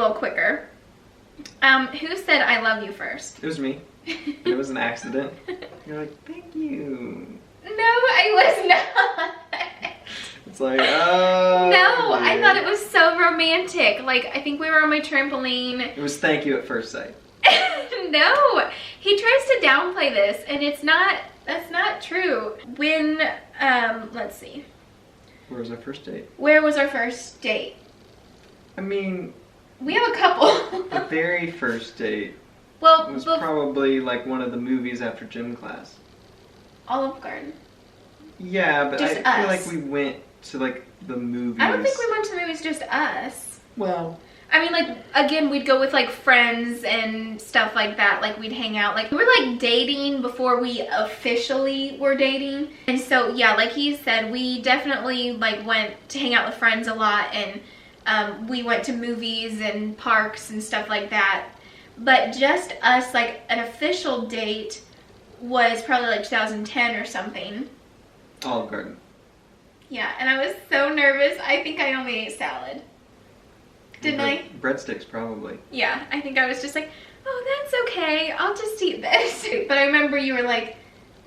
little quicker. Who said I love you first? It was me. It was an accident. You're like, thank you. No, I was not. It's like, oh. No, yeah. I thought it was so romantic. Like, I think we were on my trampoline. It was thank you at first sight. No, he tries to downplay this, and that's not true. When, let's see. Where was our first date? Where was our first date? I mean, we have a couple. the very first date was probably like one of the movies after gym class. Olive Garden. Yeah, but Just I feel us. like we went to like the movies. I don't think we went to the movies, just us. Well, I mean, like, again, we'd go with like friends and stuff like that. Like, we'd hang out. Like, we were like dating before we officially were dating. And so, yeah, like he said, we definitely like went to hang out with friends a lot, and we went to movies and parks and stuff like that. But just us, like, an official date was probably like 2010 or something. Olive Garden. Yeah, and I was so nervous. I think I only ate salad. Didn't I? Breadsticks, probably. Yeah, I think I was just like, oh, that's okay. I'll just eat this. But I remember you were like,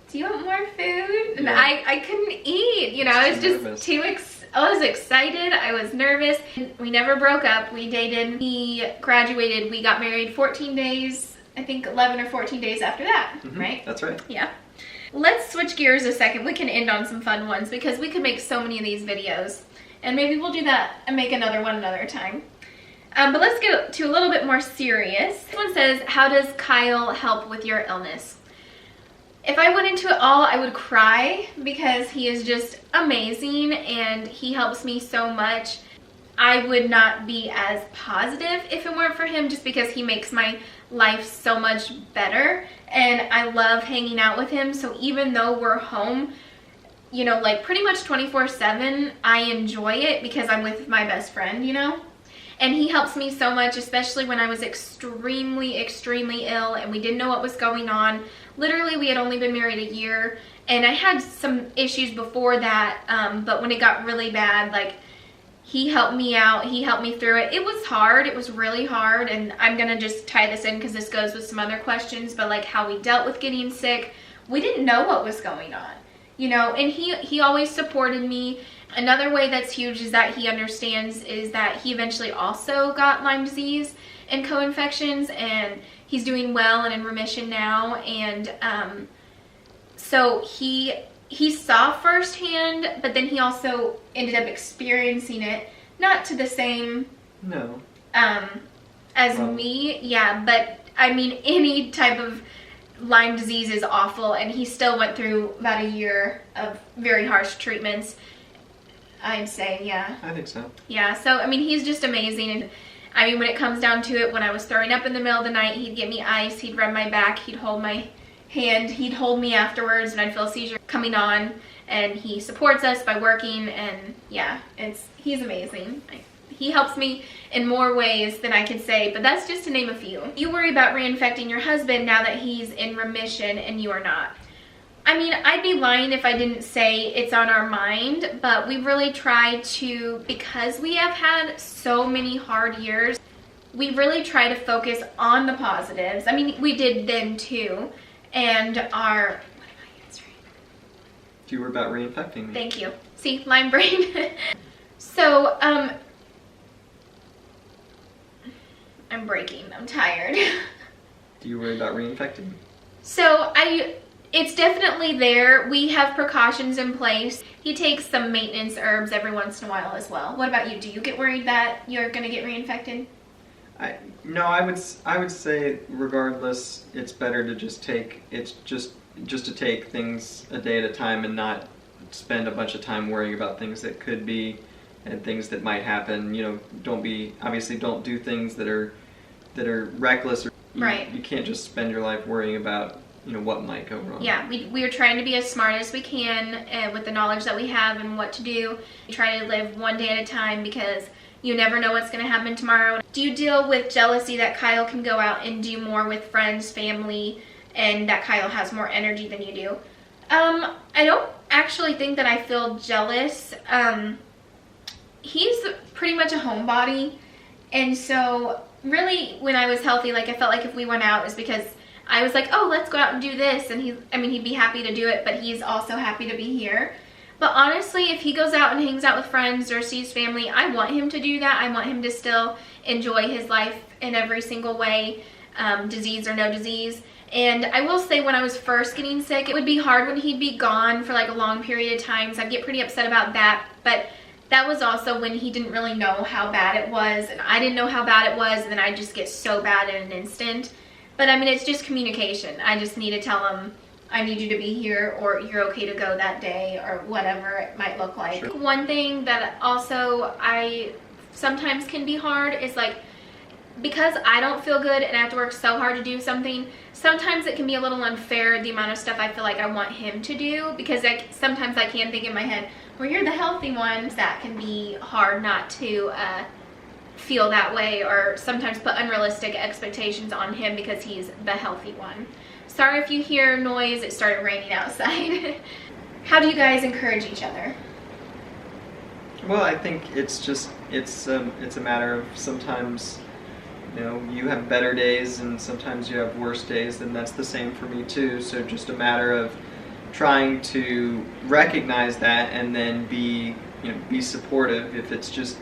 do you want more food? And yeah. I couldn't eat. You know, I was just nervous. I was excited. I was nervous. We never broke up. We dated. We graduated. We got married 14 days, I think 11 or 14 days after that, right? That's right. Yeah. Let's switch gears a second. We can end on some fun ones because we could make so many of these videos. And maybe we'll do that and make another one another time. But let's get to a little bit more serious. This one says, how does Kyle help with your illness? If I went into it all, I would cry because he is just amazing and he helps me so much. I would not be as positive if it weren't for him, just because he makes my life so much better, and I love hanging out with him. So even though we're home, you know, like pretty much 24/7, I enjoy it because I'm with my best friend, you know? And he helps me so much, especially when I was extremely, extremely ill and we didn't know what was going on. Literally, we had only been married a year, and I had some issues before that, but when it got really bad, like, he helped me out. He helped me through it. It was hard. It was really hard, and I'm going to just tie this in because this goes with some other questions, but like how we dealt with getting sick. We didn't know what was going on, you know, and he always supported me. Another way that's huge is that he understands is that he eventually also got Lyme disease and co-infections, and he's doing well and in remission now. And so he saw firsthand, but then he also ended up experiencing it, not to the same as me, yeah, but I mean, any type of Lyme disease is awful, and he still went through about a year of very harsh treatments, I'd say. Yeah, I think so. Yeah, so I mean, he's just amazing. And I mean, when it comes down to it, when I was throwing up in the middle of the night, he'd get me ice, he'd rub my back, he'd hold my hand, he'd hold me afterwards, and I'd feel a seizure coming on. And he supports us by working, and yeah, he's amazing. He helps me in more ways than I could say, but that's just to name a few. You worry about reinfecting your husband now that he's in remission and you are not. I mean, I'd be lying if I didn't say it's on our mind, but we really try to, because we have had so many hard years, we really try to focus on the positives. I mean, we did then too, and our... What am I answering? You were about reinfecting me. Thank you. See, Lyme brain. So, I'm breaking. I'm tired. Do you worry about reinfecting me? So, it's definitely there. We have precautions in place. He takes some maintenance herbs every once in a while as well. What about you? Do you get worried that you're going to get reinfected? No, I would say regardless, it's better to just take, just to take things a day at a time and not spend a bunch of time worrying about things that could be and things that might happen. You know, obviously don't do things that are reckless, or right. You can't just spend your life worrying about, you know, what might go wrong. Yeah, we are trying to be as smart as we can with the knowledge that we have and what to do. We try to live one day at a time because you never know what's going to happen tomorrow. Do you deal with jealousy that Kyle can go out and do more with friends, family, and that Kyle has more energy than you do? I don't actually think that I feel jealous. He's pretty much a homebody, and so really, when I was healthy, like I felt like if we went out, it was because I was like, oh, let's go out and do this, and he'd be happy to do it, but he's also happy to be here. But honestly, if he goes out and hangs out with friends or sees family, I want him to do that. I want him to still enjoy his life in every single way, disease or no disease. And I will say, when I was first getting sick, it would be hard when he'd be gone for like a long period of time, so I'd get pretty upset about that. But that was also when he didn't really know how bad it was, and I didn't know how bad it was, and then I'd just get so bad in an instant. But I mean, it's just communication. I just need to tell him, I need you to be here, or you're okay to go that day, or whatever it might look like. Sure. One thing that also I sometimes can be hard is like, because I don't feel good and I have to work so hard to do something, sometimes it can be a little unfair, the amount of stuff I feel like I want him to do, because sometimes I can think in my head, well, you're the healthy one. That can be hard not to feel that way, or sometimes put unrealistic expectations on him because he's the healthy one. Sorry if you hear noise, it started raining outside. How do you guys encourage each other? Well, I think it's a matter of sometimes, you know, you have better days and sometimes you have worse days, and that's the same for me too. So just a matter of trying to recognize that and then be supportive. If it's just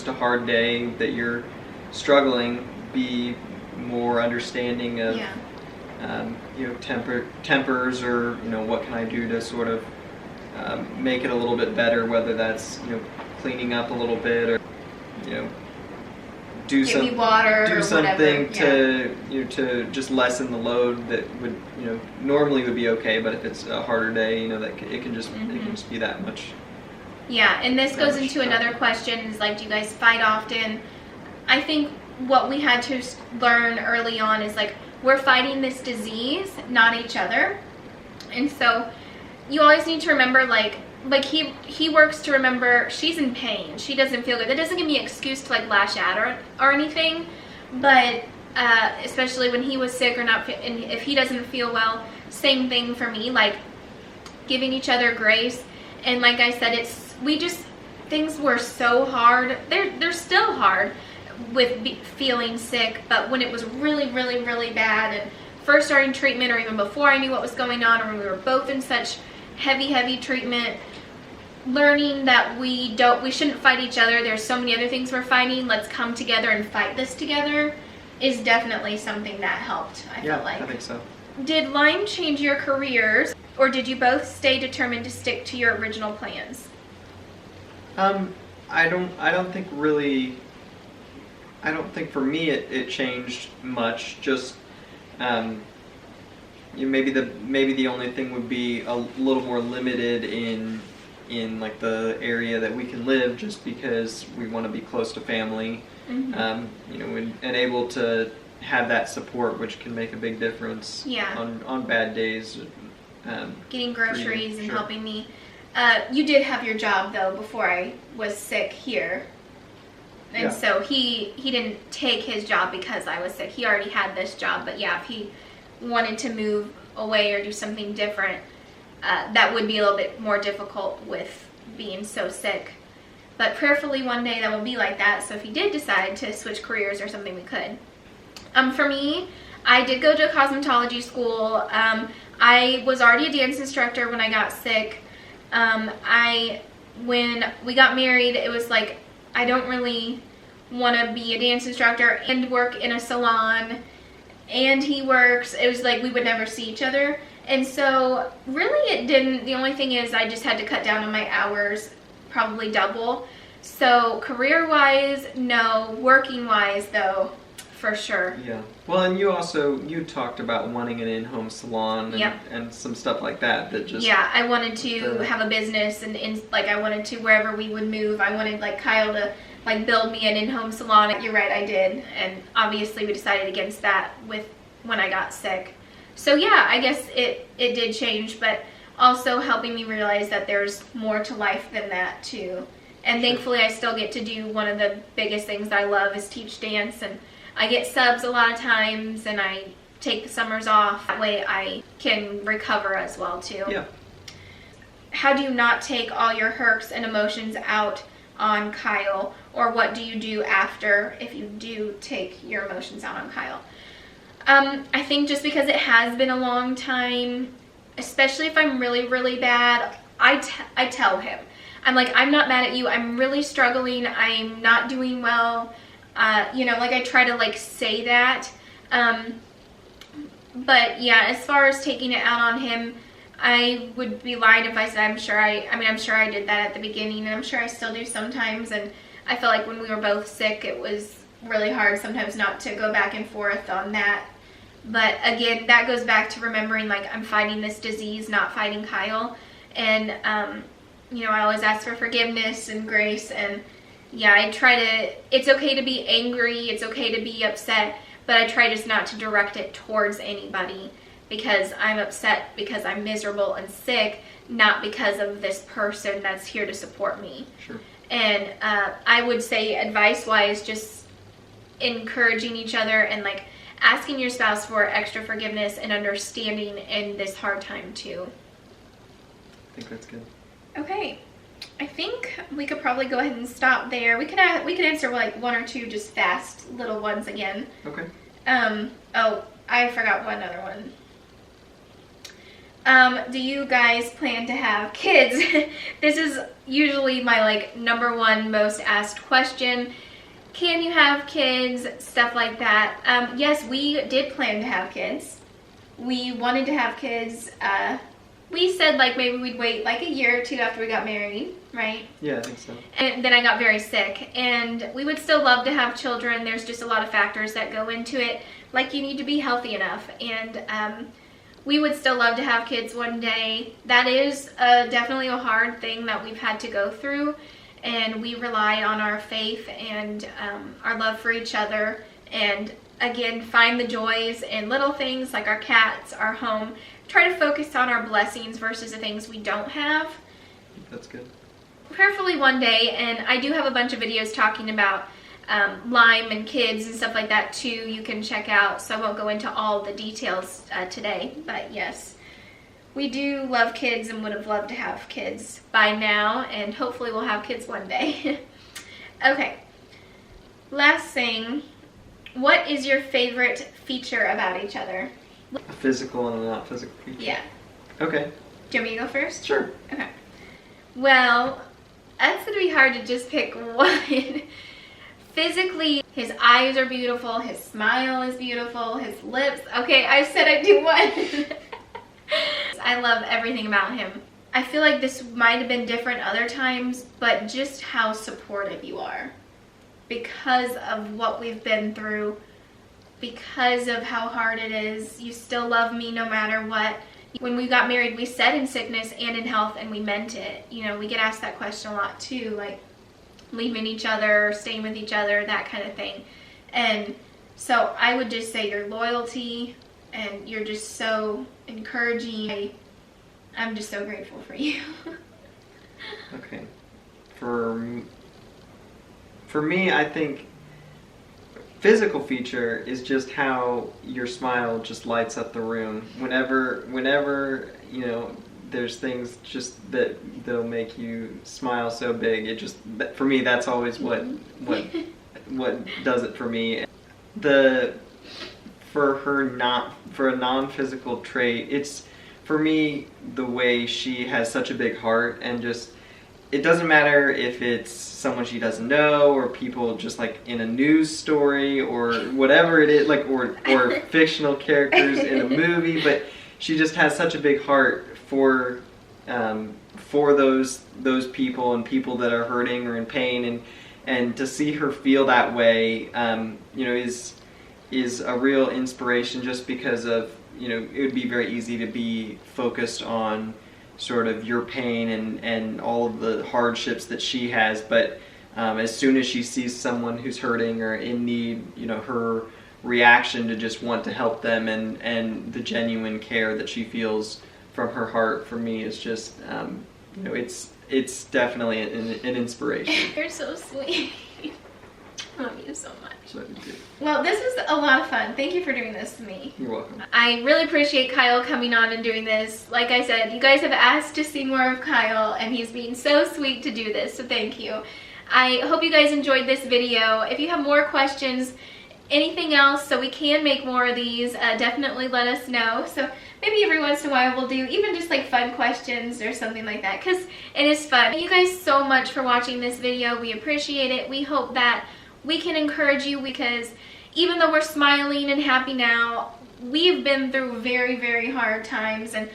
a hard day that you're struggling, be more understanding of tempers, or what can I do to sort of make it a little bit better, whether that's cleaning up a little bit, or do something to just lessen the load that would normally would be okay, but if it's a harder day, that it can just be that much. Yeah, and this goes into another question, is like, do you guys fight often? I think what we had to learn early on is like, we're fighting this disease, not each other. And so you always need to remember, like he works to remember she's in pain, she doesn't feel good. That doesn't give me an excuse to like lash out or anything, but especially when he was sick or not, and if he doesn't feel well, same thing for me, like giving each other grace. And like I said, things were so hard. They're still hard with feeling sick, but when it was really, really, really bad, and first starting treatment, or even before I knew what was going on, or when we were both in such heavy treatment, learning that we shouldn't fight each other. There's so many other things we're fighting. Let's come together and fight this together, is definitely something that helped, I felt like. I think so. Did Lyme change your careers, or did you both stay determined to stick to your original plans? I don't think for me it changed much. Just maybe the only thing would be a little more limited in like the area that we can live, just because we want to be close to family, and able to have that support, which can make a big difference on bad days. Getting groceries and helping me. You did have your job though before I was sick here. And so he didn't take his job because I was sick. He already had this job, but if he wanted to move away or do something different, that would be a little bit more difficult with being so sick. But prayerfully one day that will be like that, so if he did decide to switch careers or something, we could. For me, I did go to a cosmetology school. I was already a dance instructor when I got sick. When we got married, it was like, I don't really want to be a dance instructor and work in a salon, and he works. It was like we would never see each other, and so really it didn't. The only thing is I just had to cut down on my hours, probably double. So career-wise, no. Working-wise, though, for sure. Yeah. Well, and you talked about wanting an in-home salon and some stuff like that just... Yeah, I wanted to have a business, and I wanted to, wherever we would move, I wanted like Kyle to like build me an in-home salon. You're right, I did. And obviously we decided against that when I got sick. So yeah, I guess it did change, but also helping me realize that there's more to life than that too. And thankfully I still get to do one of the biggest things I love, is teach dance, and I get subs a lot of times, and I take the summers off. That way I can recover as well too. Yeah. How do you not take all your hurts and emotions out on Kyle, or what do you do after if you do take your emotions out on Kyle? I think just because it has been a long time, especially if I'm really, really bad, I tell him. I'm like, I'm not mad at you. I'm really struggling. I'm not doing well. You know, like I try to like say that. But yeah, as far as taking it out on him, I would be lying if I said I'm sure I did that at the beginning, and I'm sure I still do sometimes. And I feel like when we were both sick, it was really hard sometimes not to go back and forth on that. But again, that goes back to remembering like I'm fighting this disease, not fighting Kyle. And you know, I always ask for forgiveness and grace. And yeah, I try to, it's okay to be angry, it's okay to be upset, but I try just not to direct it towards anybody, because I'm upset because I'm miserable and sick, not because of this person that's here to support me. Sure. And I would say advice-wise, just encouraging each other and like asking your spouse for extra forgiveness and understanding in this hard time too. I think that's good. Okay, I think we could probably go ahead and stop there. We could answer like one or two just fast little ones again. Okay. Oh, I forgot one other one. Do you guys plan to have kids? This is usually my like number one most asked question. Can you have kids? Stuff like that. Yes, we did plan to have kids. We wanted to have kids. We said like maybe we'd wait like a year or two after we got married, right? Yeah, I think so. And then I got very sick, and we would still love to have children. There's just a lot of factors that go into it. Like you need to be healthy enough, and we would still love to have kids one day. That is definitely a hard thing that we've had to go through, and we rely on our faith and our love for each other, and again, find the joys in little things like our cats, our home. Try to focus on our blessings versus the things we don't have. That's good. Prayerfully one day, and I do have a bunch of videos talking about Lyme and kids and stuff like that too, you can check out, so I won't go into all the details today, but yes, we do love kids and would have loved to have kids by now, and hopefully we'll have kids one day. Okay, last thing, what is your favorite feature about each other? A physical and a not physical feature? Yeah. Okay. Do you want me to go first? Sure. Okay. Well, that's going to be hard to just pick one. Physically, his eyes are beautiful, his smile is beautiful, his lips. Okay, I said I'd do one. I love everything about him. I feel like this might have been different other times, but just how supportive you are. Because of what we've been through, because of how hard it is, you still love me no matter what. When we got married, we said in sickness and in health, and we meant it. You know, we get asked that question a lot too, like leaving each other, staying with each other, that kind of thing. And so I would just say your loyalty, and you're just so encouraging. I'm just so grateful for you. Okay. For me, I think physical feature is just how your smile just lights up the room. Whenever you know there's things just that'll make you smile so big. It just, for me, that's always what does it for me. For a non-physical trait, it's for me the way she has such a big heart, and just, it doesn't matter if it's someone she doesn't know or people just like in a news story or whatever it is, like or fictional characters in a movie, but she just has such a big heart for those people and people that are hurting or in pain, and to see her feel that way, you know, is a real inspiration, just because of, you know, it would be very easy to be focused on sort of your pain and all of the hardships that she has, but as soon as she sees someone who's hurting or in need, you know, her reaction to just want to help them and the genuine care that she feels from her heart, for me, is just, you know, it's definitely an inspiration. You're so sweet. I love you so much. So I do too. Well, this is a lot of fun. Thank you for doing this to me. You're welcome. I really appreciate Kyle coming on and doing this. Like I said, you guys have asked to see more of Kyle, and he's being so sweet to do this, so thank you. I hope you guys enjoyed this video. If you have more questions, anything else, so we can make more of these, definitely let us know. So maybe every once in a while we'll do even just like fun questions or something like that, because it is fun. Thank you guys so much for watching this video. We appreciate it. We hope that we can encourage you, because even though we're smiling and happy now, we've been through very, very hard times and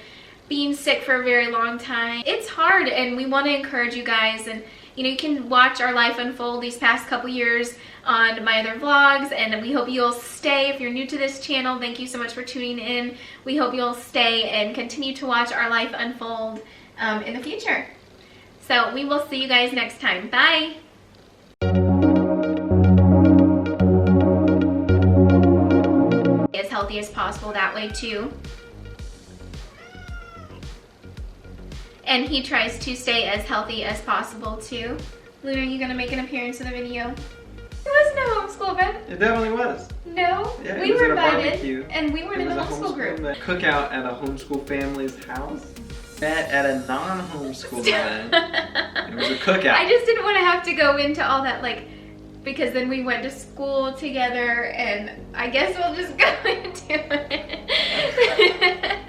being sick for a very long time. It's hard, and we want to encourage you guys. And you know, you can watch our life unfold these past couple years on my other vlogs, and we hope you'll stay. If you're new to this channel, thank you so much for tuning in. We hope you'll stay and continue to watch our life unfold in the future. So we will see you guys next time. Bye! As healthy as possible that way too. And he tries to stay as healthy as possible too. Luna, are you gonna make an appearance in the video? There was no homeschool event. It definitely was. No, Yeah, we were invited, barbecue. and we weren't in the homeschool group. Cookout at a homeschool family's house. Met at a non-homeschool event. It was a cookout. I just didn't want to have to go into all that, like, because then we went to school together, and I guess we'll just go into it.